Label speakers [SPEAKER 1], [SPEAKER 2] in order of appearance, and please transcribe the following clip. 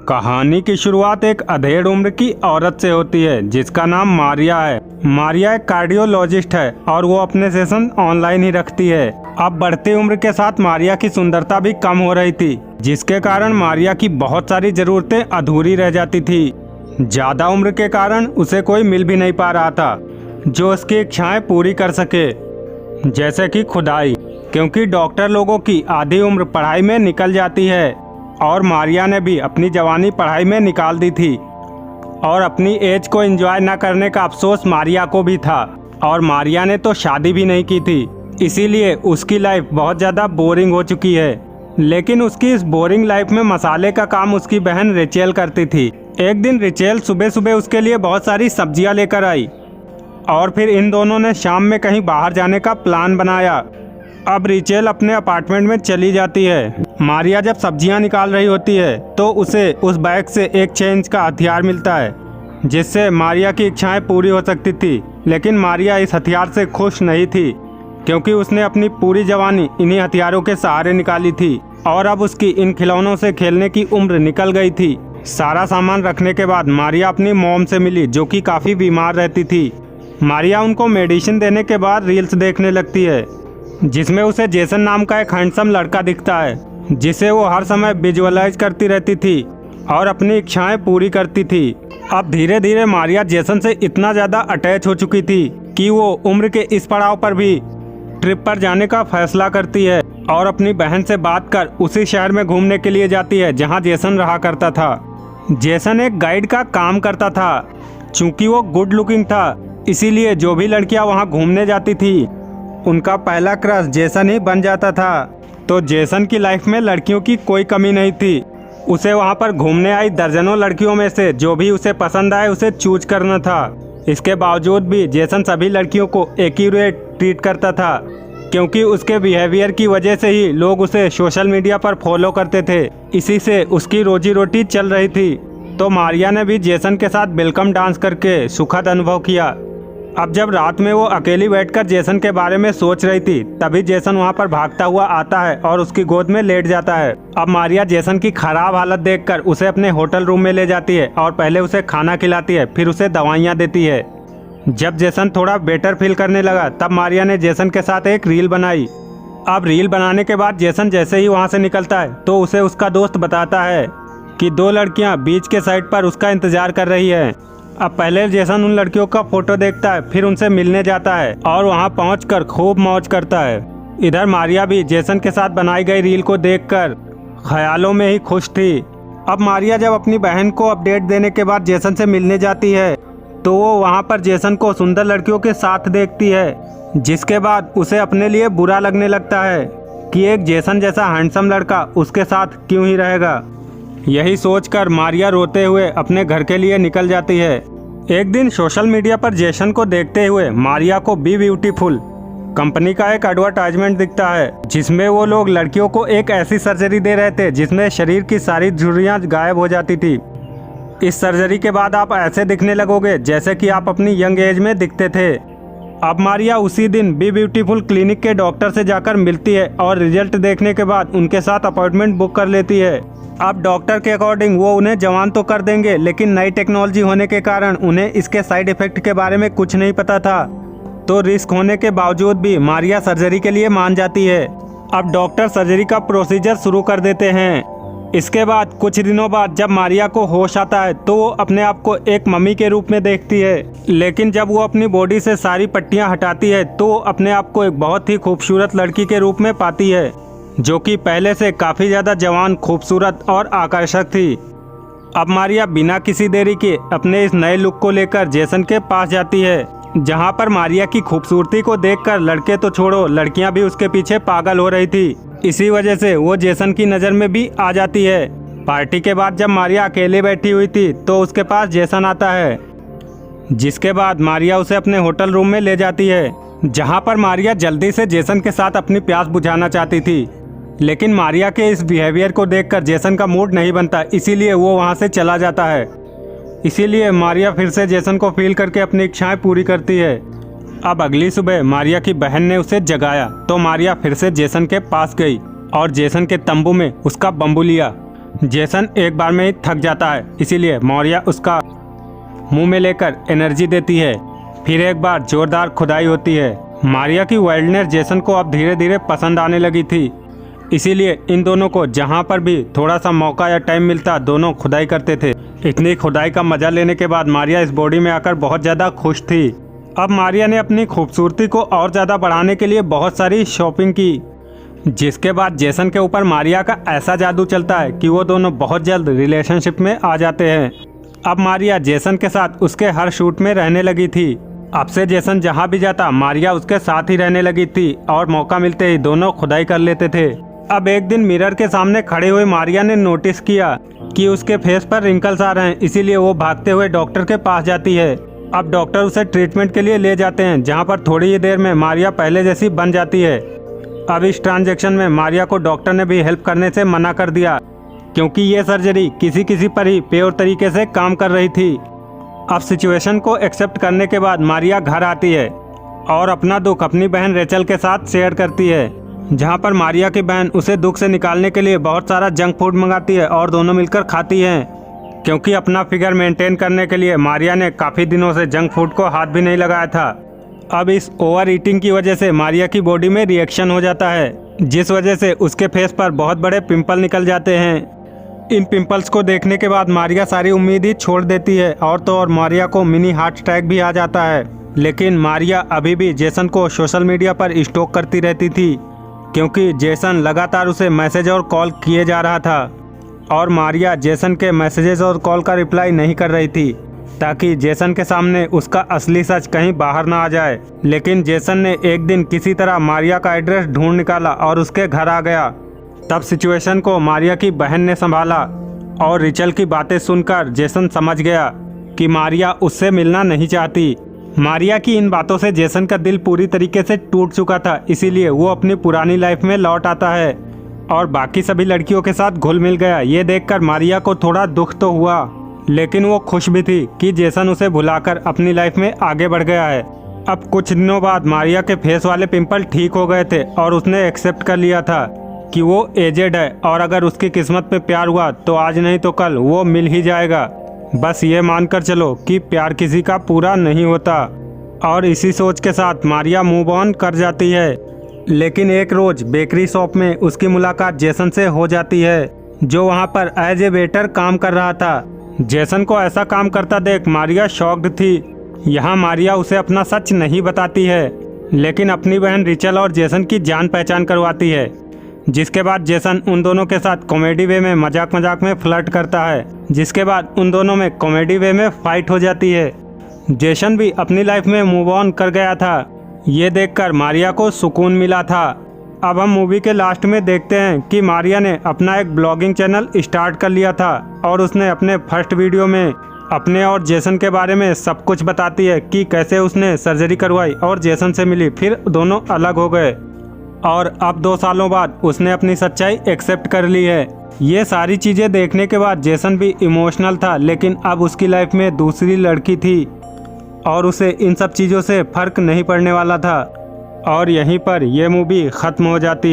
[SPEAKER 1] कहानी की शुरुआत एक अधेड़ उम्र की औरत से होती है जिसका नाम मारिया है। मारिया एक कार्डियोलॉजिस्ट है और वो अपने सेशन ऑनलाइन ही रखती है। अब बढ़ती उम्र के साथ मारिया की सुंदरता भी कम हो रही थी, जिसके कारण मारिया की बहुत सारी जरूरतें अधूरी रह जाती थी। ज्यादा उम्र के कारण उसे कोई मिल भी नहीं पा रहा था जो उसकी इच्छाएं पूरी कर सके, जैसे कि खुदाई, क्योंकि डॉक्टर लोगों की आधी उम्र पढ़ाई में निकल जाती है और मारिया ने भी अपनी जवानी पढ़ाई में निकाल दी थी और अपनी एज को एंजॉय न करने का अफसोस मारिया को भी था। और मारिया ने तो शादी भी नहीं की थी, इसीलिए उसकी लाइफ बहुत ज़्यादा बोरिंग हो चुकी है। लेकिन उसकी इस बोरिंग लाइफ में मसाले का काम उसकी बहन रिचेल करती थी। एक दिन रिचेल सुबह सुबह उसके लिए बहुत सारी सब्जियां लेकर आई और फिर इन दोनों ने शाम में कहीं बाहर जाने का प्लान बनाया। अब रिचेल अपने अपार्टमेंट में चली जाती है। मारिया जब सब्जियां निकाल रही होती है तो उसे उस बैग से एक 6 इंच का हथियार मिलता है जिससे मारिया की इच्छाएं पूरी हो सकती थी। लेकिन मारिया इस हथियार से खुश नहीं थी क्योंकि उसने अपनी पूरी जवानी इन्हीं हथियारों के सहारे निकाली थी और अब उसकी इन खिलौनों से खेलने की उम्र निकल गई थी। सारा सामान रखने के बाद मारिया अपनी मॉम से मिली जो कि काफ़ी बीमार रहती थी। मारिया उनको मेडिसिन देने के बाद रील्स देखने लगती है जिसमें उसे जेसन नाम का एक हैंडसम लड़का दिखता है जिसे वो हर समय विजुअलाइज करती रहती थी और अपनी इच्छाएं पूरी करती थी। अब धीरे धीरे मारिया जेसन से इतना ज़्यादा अटैच हो चुकी थी कि वो उम्र के इस पड़ाव पर भी ट्रिप पर जाने का फैसला करती है और अपनी बहन से बात कर उसी शहर में घूमने के लिए जाती है जहां जेसन रहा करता था। जेसन एक गाइड का काम करता था। चूँकि वो गुड लुकिंग था, इसीलिए जो भी लड़कियां वहां घूमने जाती थी उनका पहला क्रश जेसन ही बन जाता था। तो जेसन की लाइफ में लड़कियों की कोई कमी नहीं थी। उसे वहां पर घूमने आई दर्जनों लड़कियों में से जो भी उसे पसंद आए उसे चूज करना था। इसके बावजूद भी जेसन सभी लड़कियों को एक्यूरेट ट्रीट करता था क्योंकि उसके बिहेवियर की वजह से ही लोग उसे सोशल मीडिया पर फॉलो करते थे। इसी से उसकी रोजी रोटी चल रही थी। तो मारिया ने भी जेसन के साथ वेलकम डांस करके सुखद अनुभव किया। अब जब रात में वो अकेली बैठकर जेसन के बारे में सोच रही थी तभी जेसन वहां पर भागता हुआ आता है और उसकी गोद में लेट जाता है। अब मारिया जेसन की खराब हालत देखकर उसे अपने होटल रूम में ले जाती है और पहले उसे खाना खिलाती है, फिर उसे दवाइयाँ देती है। जब जेसन थोड़ा बेटर फील करने लगा तब मारिया ने जेसन के साथ एक रील बनाई। अब रील बनाने के बाद जेसन जैसे ही वहाँ से निकलता है तो उसे उसका दोस्त बताता है कि 2 लड़कियाँ बीच के साइड पर उसका इंतजार कर रही है। अब पहले जेसन उन लड़कियों का फोटो देखता है, फिर उनसे मिलने जाता है और वहां पहुंचकर खूब मौज करता है। इधर मारिया भी जेसन के साथ बनाई गई रील को देखकर ख्यालों में ही खुश थी। अब मारिया जब अपनी बहन को अपडेट देने के बाद जेसन से मिलने जाती है तो वो वहां पर जेसन को सुंदर लड़कियों के साथ देखती है, जिसके बाद उसे अपने लिए बुरा लगने लगता है कि एक जेसन जैसा हैंडसम लड़का उसके साथ क्यों ही रहेगा। यही सोचकर मारिया रोते हुए अपने घर के लिए निकल जाती है। एक दिन सोशल मीडिया पर जेसन को देखते हुए मारिया को बी ब्यूटीफुल कंपनी का एक एडवर्टाइजमेंट दिखता है जिसमें वो लोग लड़कियों को एक ऐसी सर्जरी दे रहे थे जिसमें शरीर की सारी झुर्रियाँ गायब हो जाती थी। इस सर्जरी के बाद आप ऐसे दिखने लगोगे जैसे कि आप अपनी यंग एज में दिखते थे। अब मारिया उसी दिन बी ब्यूटीफुल क्लिनिक के डॉक्टर से जाकर मिलती है और रिजल्ट देखने के बाद उनके साथ अपॉइंटमेंट बुक कर लेती है। अब डॉक्टर के अकॉर्डिंग वो उन्हें जवान तो कर देंगे, लेकिन नई टेक्नोलॉजी होने के कारण उन्हें इसके साइड इफेक्ट के बारे में कुछ नहीं पता था। तो रिस्क होने के बावजूद भी मारिया सर्जरी के लिए मान जाती है। अब डॉक्टर सर्जरी का प्रोसीजर शुरू कर देते हैं। इसके बाद कुछ दिनों बाद जब मारिया को होश आता है तो वो अपने आप को एक मम्मी के रूप में देखती है, लेकिन जब वो अपनी बॉडी से सारी पट्टियां हटाती है तो वो अपने आप को एक बहुत ही खूबसूरत लड़की के रूप में पाती है जो कि पहले से काफ़ी ज़्यादा जवान, खूबसूरत और आकर्षक थी। अब मारिया बिना किसी देरी के अपने इस नए लुक को लेकर जेसन के पास जाती है, जहां पर मारिया की खूबसूरती को देखकर लड़के तो छोड़ो लड़कियां भी उसके पीछे पागल हो रही थी। इसी वजह से वो जेसन की नज़र में भी आ जाती है। पार्टी के बाद जब मारिया अकेले बैठी हुई थी तो उसके पास जेसन आता है, जिसके बाद मारिया उसे अपने होटल रूम में ले जाती है, जहां पर मारिया जल्दी से जेसन के साथ अपनी प्यास बुझाना चाहती थी। लेकिन मारिया के इस बिहेवियर को देखकर जेसन का मूड नहीं बनता, इसीलिए वो वहां से चला जाता है। इसीलिए मारिया फिर से जेसन को फील करके अपनी इच्छाएं पूरी करती है। अब अगली सुबह मारिया की बहन ने उसे जगाया तो मारिया फिर से जेसन के पास गई और जेसन के तंबू में उसका बम्बू लिया। जेसन एक बार में ही थक जाता है, इसीलिए मारिया उसका मुंह में लेकर एनर्जी देती है। फिर एक बार जोरदार खुदाई होती है। मारिया की वाइल्डनेस जेसन को अब धीरे धीरे पसंद आने लगी थी, इसीलिए इन दोनों को जहां पर भी थोड़ा सा मौका या टाइम मिलता दोनों खुदाई करते थे। इतनी खुदाई का मजा लेने के बाद मारिया इस बॉडी में आकर बहुत ज़्यादा खुश थी। अब मारिया ने अपनी खूबसूरती को और ज़्यादा बढ़ाने के लिए बहुत सारी शॉपिंग की, जिसके बाद जेसन के ऊपर मारिया का ऐसा जादू चलता है कि वो दोनों बहुत जल्द रिलेशनशिप में आ जाते हैं। अब मारिया जेसन के साथ उसके हर शूट में रहने लगी थी। अब से जेसन जहाँ भी जाता मारिया उसके साथ ही रहने लगी थी और मौका मिलते ही दोनों खुदाई कर लेते थे। अब एक दिन मिरर के सामने खड़े हुए मारिया ने नोटिस किया कि उसके फेस पर रिंकल्स आ रहे हैं, इसीलिए वो भागते हुए डॉक्टर के पास जाती है। अब डॉक्टर उसे ट्रीटमेंट के लिए ले जाते हैं, जहाँ पर थोड़ी ही देर में मारिया पहले जैसी बन जाती है। अब इस ट्रांजैक्शन में मारिया को डॉक्टर ने भी हेल्प करने से मना कर दिया, क्योंकि ये सर्जरी किसी पर ही प्योर तरीके से काम कर रही थी। अब सिचुएशन को एक्सेप्ट करने के बाद मारिया घर आती है और अपना दुख अपनी बहन रेचल के साथ शेयर करती है, जहां पर मारिया की बहन उसे दुख से निकालने के लिए बहुत सारा जंक फूड मंगाती है और दोनों मिलकर खाती हैं, क्योंकि अपना फिगर मेंटेन करने के लिए मारिया ने काफ़ी दिनों से जंक फूड को हाथ भी नहीं लगाया था। अब इस ओवर ईटिंग की वजह से मारिया की बॉडी में रिएक्शन हो जाता है, जिस वजह से उसके फेस पर बहुत बड़े पिंपल निकल जाते हैं। इन पिंपल्स को देखने के बाद मारिया सारी उम्मीद ही छोड़ देती है और तो और मारिया को मिनी हार्ट अटैक भी आ जाता है। लेकिन मारिया अभी भी जेसन को सोशल मीडिया पर स्टॉक करती रहती थी, क्योंकि जेसन लगातार उसे मैसेज और कॉल किए जा रहा था और मारिया जेसन के मैसेजेस और कॉल का रिप्लाई नहीं कर रही थी, ताकि जेसन के सामने उसका असली सच कहीं बाहर ना आ जाए। लेकिन जेसन ने एक दिन किसी तरह मारिया का एड्रेस ढूंढ निकाला और उसके घर आ गया। तब सिचुएशन को मारिया की बहन ने संभाला और रिचल की बातें सुनकर जेसन समझ गया कि मारिया उससे मिलना नहीं चाहती। मारिया की इन बातों से जेसन का दिल पूरी तरीके से टूट चुका था, इसीलिए वो अपनी पुरानी लाइफ में लौट आता है और बाकी सभी लड़कियों के साथ घुल मिल गया। ये देखकर मारिया को थोड़ा दुख तो हुआ, लेकिन वो खुश भी थी कि जेसन उसे भुलाकर अपनी लाइफ में आगे बढ़ गया है। अब कुछ दिनों बाद मारिया के फेस वाले पिंपल ठीक हो गए थे और उसने एक्सेप्ट कर लिया था कि वो एजेड है और अगर उसकी किस्मत में प्यार हुआ तो आज नहीं तो कल वो मिल ही जाएगा। बस ये मानकर चलो कि प्यार किसी का पूरा नहीं होता। और इसी सोच के साथ मारिया मूव ऑन कर जाती है। लेकिन एक रोज बेकरी शॉप में उसकी मुलाकात जेसन से हो जाती है, जो वहाँ पर एज ए वेटर काम कर रहा था। जेसन को ऐसा काम करता देख मारिया शॉक्ड थी। यहाँ मारिया उसे अपना सच नहीं बताती है, लेकिन अपनी बहन रिचल और जेसन की जान पहचान करवाती है, जिसके बाद जेसन उन दोनों के साथ कॉमेडी वे में मजाक में फ्लर्ट करता है, जिसके बाद उन दोनों में कॉमेडी वे में फाइट हो जाती है। जेसन भी अपनी लाइफ में मूव ऑन कर गया था। ये देखकर मारिया को सुकून मिला था। अब हम मूवी के लास्ट में देखते हैं कि मारिया ने अपना एक ब्लॉगिंग चैनल स्टार्ट कर लिया था और उसने अपने फर्स्ट वीडियो में अपने और जेसन के बारे में सब कुछ बताती है कि कैसे उसने सर्जरी करवाई और जेसन से मिली, फिर दोनों अलग हो गए और अब 2 सालों बाद उसने अपनी सच्चाई एक्सेप्ट कर ली है। ये सारी चीज़ें देखने के बाद जेसन भी इमोशनल था, लेकिन अब उसकी लाइफ में दूसरी लड़की थी और उसे इन सब चीज़ों से फर्क नहीं पड़ने वाला था। और यहीं पर यह मूवी ख़त्म हो जाती है।